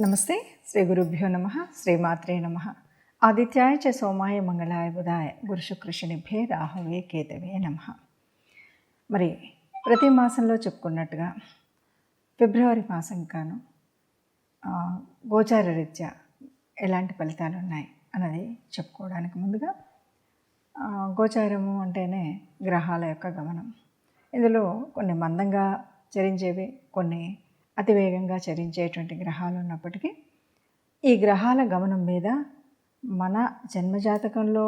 నమస్తే. శ్రీ గురుభ్యో నమ. శ్రీమాత్రే నమ. ఆదిత్యాయ చ సోమాయ మంగళాయ బుధాయ గురు శుక్ర శనిభ్యే రాహవే కేతవే నమ. మరి ప్రతి మాసంలో చెప్పుకున్నట్టుగా ఫిబ్రవరి మాసం కాను గోచార రీత్యా ఎలాంటి ఫలితాలు ఉన్నాయి అన్నది చెప్పుకోవడానికి ముందుగా గోచారము అంటేనే గ్రహాల యొక్క గమనం. ఇందులో కొన్ని మందంగా చరించేవి, కొన్ని అతివేగంగా చరించేటువంటి గ్రహాలు ఉన్నప్పటికీ ఈ గ్రహాల గమనం మీద మన జన్మజాతకంలో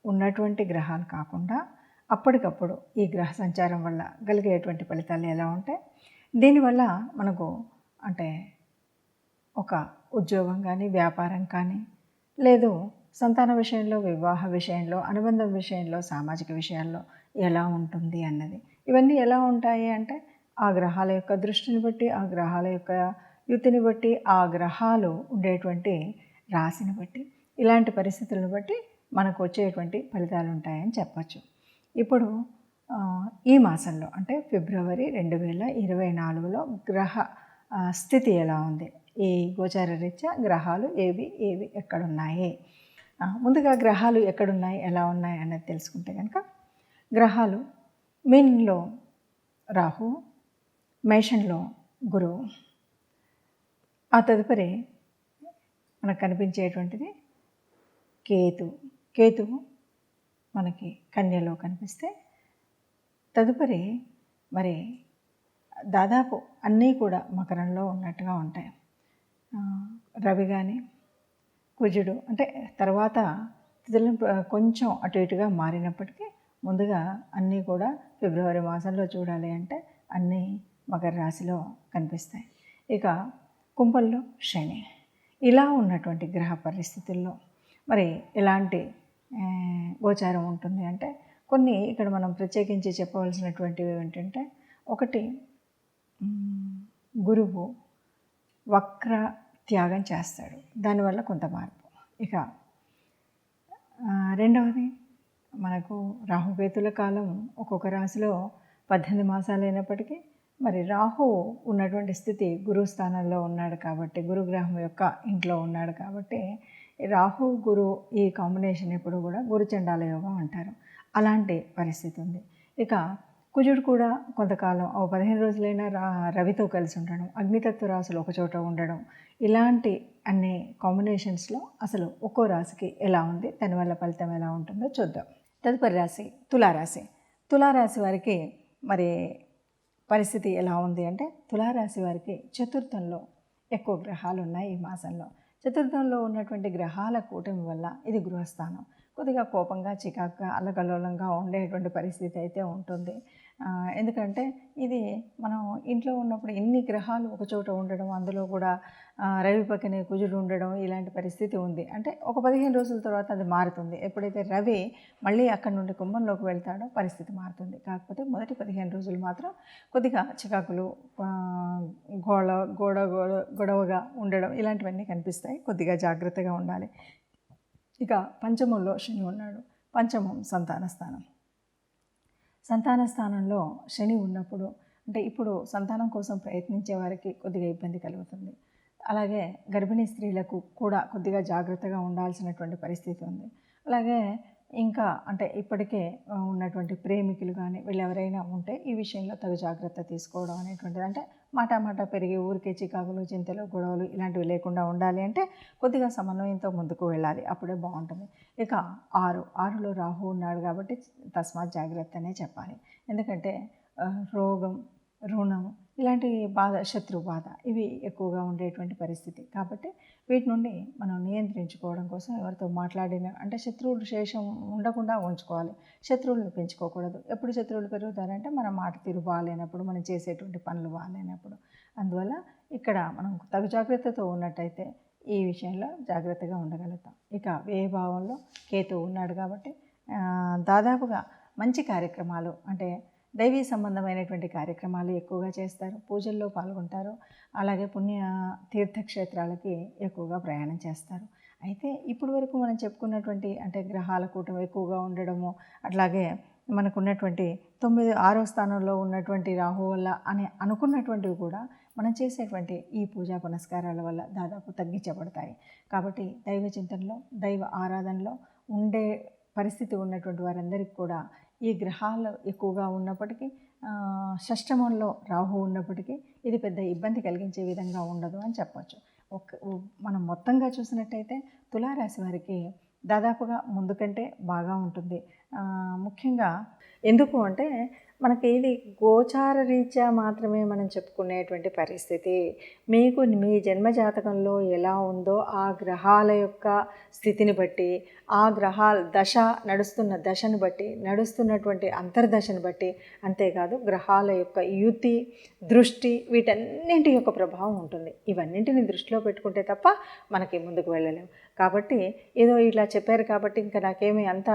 ఉన్నటువంటి గ్రహాలు కాకుండా అప్పటికప్పుడు ఈ గ్రహ సంచారం వల్ల కలిగేటువంటి ఫలితాలు ఎలా ఉంటాయి, దీనివల్ల మనకు అంటే ఒక ఉద్యోగం కానీ, వ్యాపారం కానీ, లేదు సంతాన విషయంలో, వివాహ విషయంలో, అనుబంధం విషయంలో, సామాజిక విషయాల్లో ఎలా ఉంటుంది అన్నది, ఇవన్నీ ఎలా ఉంటాయి అంటే ఆ గ్రహాల యొక్క దృష్టిని బట్టి, ఆ గ్రహాల యొక్క యుతిని బట్టి, ఆ గ్రహాలు ఉండేటువంటి రాశిని బట్టి, ఇలాంటి పరిస్థితులను బట్టి మనకు వచ్చేటువంటి ఫలితాలు ఉంటాయని చెప్పచ్చు. ఇప్పుడు ఈ మాసంలో అంటే ఫిబ్రవరి 2024లో గ్రహ స్థితి ఎలా ఉంది, ఈ గోచార రీత్యా గ్రహాలు ఏవి ఎక్కడున్నాయి, ముందుగా గ్రహాలు ఎక్కడున్నాయి, ఎలా ఉన్నాయి అన్నది తెలుసుకుంటే కనుక, గ్రహాలు మీనంలో రాహు, మేషంలో గురువు, ఆ తదుపరి మనకు కనిపించేటువంటిది కేతువు మనకి కన్యలో కనిపిస్తే, తదుపరి మరి దాదాపు అన్నీ కూడా మకరంలో ఉన్నట్టుగా ఉంటాయి. రవి కానీ, కుజుడు అంటే తర్వాత తిథులు కొంచెం అటు ఇటుగా మారినప్పటికీ ముందుగా అన్నీ కూడా ఫిబ్రవరి మాసంలో చూడాలి అంటే అన్నీ మకర రాశిలో కనిపిస్తాయి. ఇక కుంభంలో శని. ఇలా ఉన్నటువంటి గ్రహ పరిస్థితుల్లో మరి ఎలాంటి గోచారం ఉంటుంది అంటే కొన్ని ఇక్కడ మనం ప్రత్యేకించి చెప్పవలసినటువంటివి ఏంటంటే, ఒకటి గురువు వక్ర త్యాగం చేస్తాడు, దానివల్ల కొంత మార్పు. ఇక రెండవది మనకు రాహుకేతుల కాలం ఒక్కొక్క రాశిలో 18 మాసాలు అయినప్పటికీ మరి రాహు ఉన్నటువంటి స్థితి గురు స్థానంలో ఉన్నాడు కాబట్టి, గురుగ్రహం యొక్క ఇంట్లో ఉన్నాడు కాబట్టి రాహు గురు ఈ కాంబినేషన్ ఎప్పుడు కూడా గురుచండాల యోగం అంటారు. అలాంటి పరిస్థితి ఉంది. ఇక కుజుడు కూడా కొంతకాలం 15 రోజులైనా రవితో కలిసి ఉండడం, అగ్నితత్వ రాశులు ఒకచోట ఉండడం, ఇలాంటి అన్ని కాంబినేషన్స్లో అసలు ఒక్కో రాశికి ఎలా ఉంది, దానివల్ల ఫలితం ఎలా ఉంటుందో చూద్దాం. తదుపరి రాశి తులారాశి. తులారాశి వారికి మరి పరిస్థితి ఎలా ఉంది అంటే, తులారాశి వారికి చతుర్థంలో ఎక్కువ గ్రహాలు ఉన్నాయి ఈ మాసంలో. చతుర్థంలో ఉన్నటువంటి గ్రహాల కూటమి వల్ల ఇది గృహస్థానం, కొద్దిగా కోపంగా, చికాకుగా, అల్లకల్లోలంగా ఉండేటువంటి పరిస్థితి అయితే ఉంటుంది. ఎందుకంటే ఇది మనం ఇంట్లో ఉన్నప్పుడు ఇన్ని గ్రహాలు ఒకచోట ఉండడం, అందులో కూడా రవి పక్కనే కుజుడు ఉండడం, ఇలాంటి పరిస్థితి ఉంది. అంటే ఒక 15 రోజుల తర్వాత అది మారుతుంది. ఎప్పుడైతే రవి మళ్ళీ అక్కడి నుండి కుంభంలోకి వెళ్తాడో పరిస్థితి మారుతుంది. కాకపోతే మొదటి 15 రోజులు మాత్రం కొద్దిగా చికాకులు, గొడవగా ఉండడం, ఇలాంటివన్నీ కనిపిస్తాయి. కొద్దిగా జాగ్రత్తగా ఉండాలి. ఇక పంచమంలో శని ఉన్నాడు. పంచమం సంతాన స్థానం. సంతాన స్థానంలో శని ఉన్నప్పుడు అంటే ఇప్పుడు సంతానం కోసం ప్రయత్నించే వారికి కొద్దిగా ఇబ్బంది కలుగుతుంది. అలాగే గర్భిణీ స్త్రీలకు కూడా కొద్దిగా జాగ్రత్తగా ఉండాల్సినటువంటి పరిస్థితి ఉంది. అలాగే ఇంకా అంటే ఇప్పటికే ఉన్నటువంటి ప్రేమికులు కానీ వీళ్ళు ఎవరైనా ఉంటే ఈ విషయంలో తగు జాగ్రత్త తీసుకోవడం అనేటువంటిది, అంటే మాట పెరిగి ఊరికే చికాకులు, చింతలు, గొడవలు ఇలాంటివి లేకుండా ఉండాలి అంటే కొద్దిగా సమన్వయంతో ముందుకు వెళ్ళాలి, అప్పుడే బాగుంటుంది. ఇక ఆరులో రాహు ఉన్నాడు కాబట్టి తస్మాత్ జాగ్రత్త అనే చెప్పాలి. ఎందుకంటే రోగం, రుణం ఇలాంటి బాధ, శత్రు బాధ ఇవి ఎక్కువగా ఉండేటువంటి పరిస్థితి. కాబట్టి వీటి నుండి మనం నియంత్రించుకోవడం కోసం ఎవరితో మాట్లాడిన అంటే శత్రువులు శేషం ఉండకుండా ఉంచుకోవాలి, శత్రువులను పెంచుకోకూడదు. ఎప్పుడు శత్రువులు పెరుగుతారంటే మన మాట తీరు బాగాలేనప్పుడు, మనం చేసేటువంటి పనులు బాగాలేనప్పుడు. అందువల్ల ఇక్కడ మనం తగు జాగ్రత్తతో ఉన్నట్టయితే ఈ విషయంలో జాగ్రత్తగా ఉండగలుగుతాం. ఇక వ్యయభావంలో కేతువు ఉన్నాడు కాబట్టి దాదాపుగా మంచి కార్యక్రమాలు అంటే దైవీ సంబంధమైనటువంటి కార్యక్రమాలు ఎక్కువగా చేస్తారు, పూజల్లో పాల్గొంటారు, అలాగే పుణ్య తీర్థక్షేత్రాలకి ఎక్కువగా ప్రయాణం చేస్తారు. అయితే ఇప్పుడు వరకు మనం చెప్పుకున్నటువంటి అంటే గ్రహాల కూటమి ఎక్కువగా ఉండడము, అట్లాగే మనకున్నటువంటి 6వ స్థానంలో ఉన్నటువంటి రాహు వల్ల అని అనుకున్నటువంటివి కూడా మనం చేసేటువంటి ఈ పూజా పునస్కారాల వల్ల దాదాపు తగ్గించబడతాయి. కాబట్టి దైవ చింతనలో, దైవ ఆరాధనలో ఉండే పరిస్థితి ఉన్నటువంటి వారందరికీ కూడా ఈ గ్రహాలు ఎక్కువగా ఉన్నప్పటికీ, షష్టమంలో రాహు ఉన్నప్పటికీ ఇది పెద్ద ఇబ్బంది కలిగించే విధంగా ఉండదు అని చెప్పచ్చు. మనం మొత్తంగా చూసినట్టయితే తులారాశి వారికి దాదాపుగా ముందు కంటే బాగా ఉంటుంది. ముఖ్యంగా ఎందుకు అంటే మనకి ఇది గోచార రీత్యా మాత్రమే మనం చెప్పుకునేటువంటి పరిస్థితి. మీకు మీ జన్మజాతకంలో ఎలా ఉందో ఆ గ్రహాల యొక్క స్థితిని బట్టి, ఆ గ్రహాల దశ నడుస్తున్న దశను బట్టి, నడుస్తున్నటువంటి అంతర్దశను బట్టి, అంతేకాదు గ్రహాల యొక్క యుతి, దృష్టి, వీటన్నింటి యొక్క ప్రభావం ఉంటుంది. ఇవన్నింటిని దృష్టిలో పెట్టుకుంటే తప్ప మనకి ముందుకు వెళ్ళలేము. కాబట్టి ఏదో ఇలా చెప్పారు కాబట్టి ఇంకా నాకేమీ అంత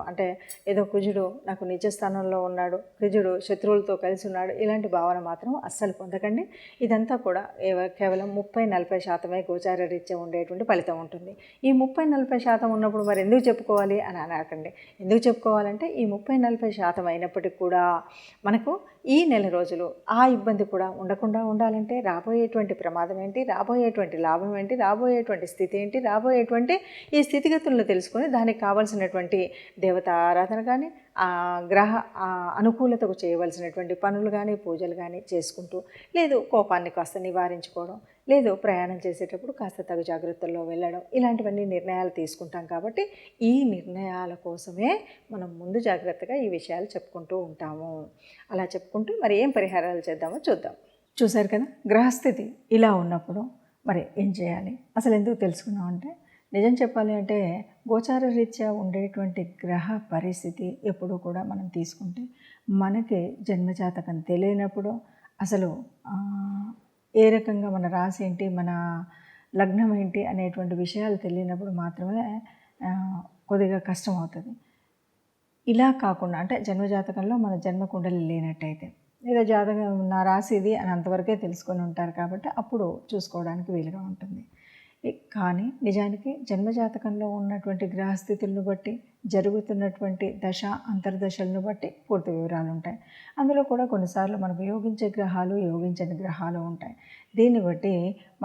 అంటే ఏదో కుజుడు నాకు నిజస్థానంలో ఉన్నాడు, కుజుడు శత్రువులతో కలిసి ఉన్నాడు, ఇలాంటి భావన మాత్రం అస్సలు పొందకండి. ఇదంతా కూడా కేవలం 30-40% గోచార రీత్యా ఉండేటువంటి ఫలితం ఉంటుంది. ఈ 30-40% ఉన్నప్పుడు మరి ఎందుకు చెప్పుకోవాలి అని అనకండి. ఎందుకు చెప్పుకోవాలంటే ఈ 30-40% అయినప్పటికీ కూడా మనకు ఈ నెల రోజులు ఆ ఇబ్బంది కూడా ఉండకుండా ఉండాలంటే రాబోయేటువంటి ప్రమాదం ఏంటి, రాబోయేటువంటి లాభం ఏంటి, రాబోయేటువంటి స్థితి ఏంటి, రాబోయేటువంటి ఈ స్థితిగతులను తెలుసుకొని దానికి కావాల్సినటువంటి దేవతా ఆరాధన కానీ, గ్రహ అనుకూలతకు చేయవలసినటువంటి పనులు కానీ, పూజలు కానీ చేసుకుంటూ, లేదు కోపాన్ని కాస్త నివారించుకోవడం, లేదు ప్రయాణం చేసేటప్పుడు కాస్త తగు జాగ్రత్తల్లో వెళ్ళడం, ఇలాంటివన్నీ నిర్ణయాలు తీసుకుంటాం. కాబట్టి ఈ నిర్ణయాల కోసమే మనం ముందు జాగ్రత్తగా ఈ విషయాలు చెప్పుకుంటూ ఉంటాము. అలా చెప్పుకుంటూ మరి ఏం పరిహారాలు చేద్దామో చూద్దాం. చూశారు కదా, గ్రహస్థితి ఇలా ఉన్నప్పుడు మరి ఏం చేయాలి, అసలు ఎందుకు తెలుసుకున్నామంటే, నిజం చెప్పాలి అంటే గోచార రీత్యా ఉండేటువంటి గ్రహ పరిస్థితి ఎప్పుడూ కూడా మనం తీసుకుంటే మనకి జన్మజాతకం తెలియనప్పుడు, అసలు ఏ రకంగా మన రాశి ఏంటి, మన లగ్నం ఏంటి అనేటువంటి విషయాలు తెలియనప్పుడు మాత్రమే కొద్దిగా కష్టం అవుతుంది. ఇలా కాకుండా అంటే జన్మజాతకంలో మన జన్మకుండలి లేనట్టయితే, ఏదో జాతకం నా రాశి ఇది అని అంతవరకే తెలుసుకొని ఉంటారు కాబట్టి అప్పుడు చూసుకోవడానికి వీలుగా ఉంటుంది. కానీ నిజానికి జన్మజాతకంలో ఉన్నటువంటి గ్రహస్థితులను బట్టి, జరుగుతున్నటువంటి దశ అంతర్దశలను బట్టి పూర్తి వివరాలు ఉంటాయి. అందులో కూడా కొన్నిసార్లు మనకు యోగించే గ్రహాలు, యోగించని గ్రహాలు ఉంటాయి. దీన్ని బట్టి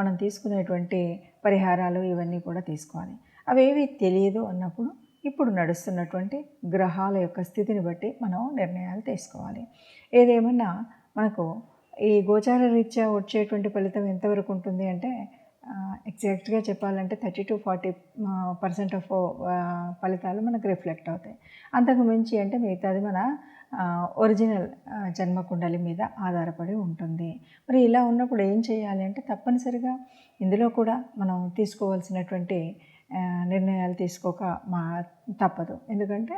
మనం తీసుకునేటువంటి పరిహారాలు ఇవన్నీ కూడా తీసుకోవాలి. అవేవి తెలియదు అన్నప్పుడు ఇప్పుడు నడుస్తున్నటువంటి గ్రహాల యొక్క స్థితిని బట్టి మనం నిర్ణయాలు తీసుకోవాలి. ఏదేమన్నా మనకు ఈ గోచార రీత్యా వచ్చేటువంటి ఫలితం ఎంతవరకు ఉంటుంది అంటే, ఎగ్జాక్ట్గా చెప్పాలంటే 30-40% ఆఫ్ ఫలితాలు మనకు రిఫ్లెక్ట్ అవుతాయి. అంతకు మించి అంటే మిగతాది మన ఒరిజినల్ జన్మకుండలి మీద ఆధారపడి ఉంటుంది. మరి ఇలా ఉన్నప్పుడు ఏం చేయాలి అంటే, తప్పనిసరిగా ఇందులో కూడా మనం తీసుకోవాల్సినటువంటి నిర్ణయాలు తీసుకోక తప్పదు. ఎందుకంటే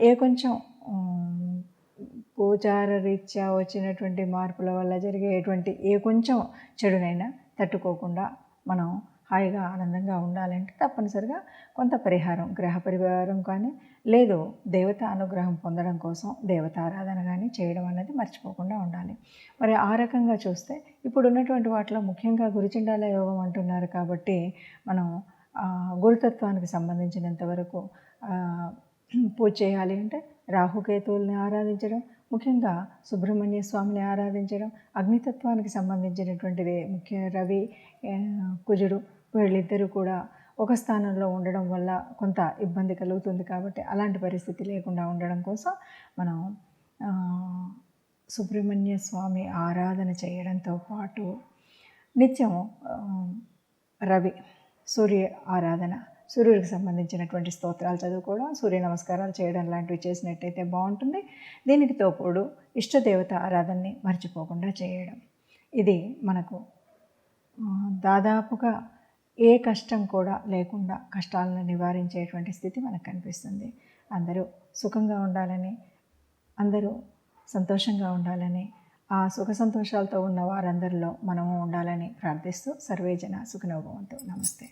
ఏ కొంచెం గోచార రీత్యా వచ్చినటువంటి మార్పుల వల్ల జరిగేటువంటి ఏ కొంచెం చెడునైనా తట్టుకోకుండా మనం హాయిగా ఆనందంగా ఉండాలంటే తప్పనిసరిగా కొంత పరిహారం, గ్రహ పరిహారం కానీ, లేదు దేవత అనుగ్రహం పొందడం కోసం దేవతారాధన కానీ చేయడం అన్నది మర్చిపోకుండా ఉండాలి. మరి ఆ రకంగా చూస్తే ఇప్పుడు ఉన్నటువంటి వాటిలో ముఖ్యంగా గురుచండాల యోగం అంటున్నారు కాబట్టి మనం గురుతత్వానికి సంబంధించినంత వరకు పూజ చేయాలి అంటే రాహుకేతువుల్ని ఆరాధించడం, ముఖ్యంగా సుబ్రహ్మణ్య స్వామిని ఆరాధించడం, అగ్నితత్వానికి సంబంధించినటువంటిది ముఖ్య రవి, కుజుడు వీళ్ళిద్దరూ కూడా ఒక స్థానంలో ఉండడం వల్ల కొంత ఇబ్బంది కలుగుతుంది. కాబట్టి అలాంటి పరిస్థితి లేకుండా ఉండడం కోసం మనం సుబ్రహ్మణ్య స్వామి ఆరాధన చేయడంతో పాటు నిత్యం రవి, సూర్య ఆరాధన, సూర్యుడికి సంబంధించినటువంటి స్తోత్రాలు చదువుకోవడం, సూర్య నమస్కారాలు చేయడం లాంటివి చేసినట్టయితే బాగుంటుంది. దీనికి తోపుడు ఇష్టదేవత ఆరాధనని మర్చిపోకుండా చేయడం. ఇది మనకు దాదాపుగా ఏ కష్టం కూడా లేకుండా కష్టాలను నివారించేటువంటి స్థితి మనకు కనిపిస్తుంది. అందరూ సుఖంగా ఉండాలని, అందరూ సంతోషంగా ఉండాలని, ఆ సుఖ సంతోషాలతో ఉన్న వారందరిలో మనము ఉండాలని ప్రార్థిస్తూ సర్వేజన సుఖినో భవంతు. నమస్తే.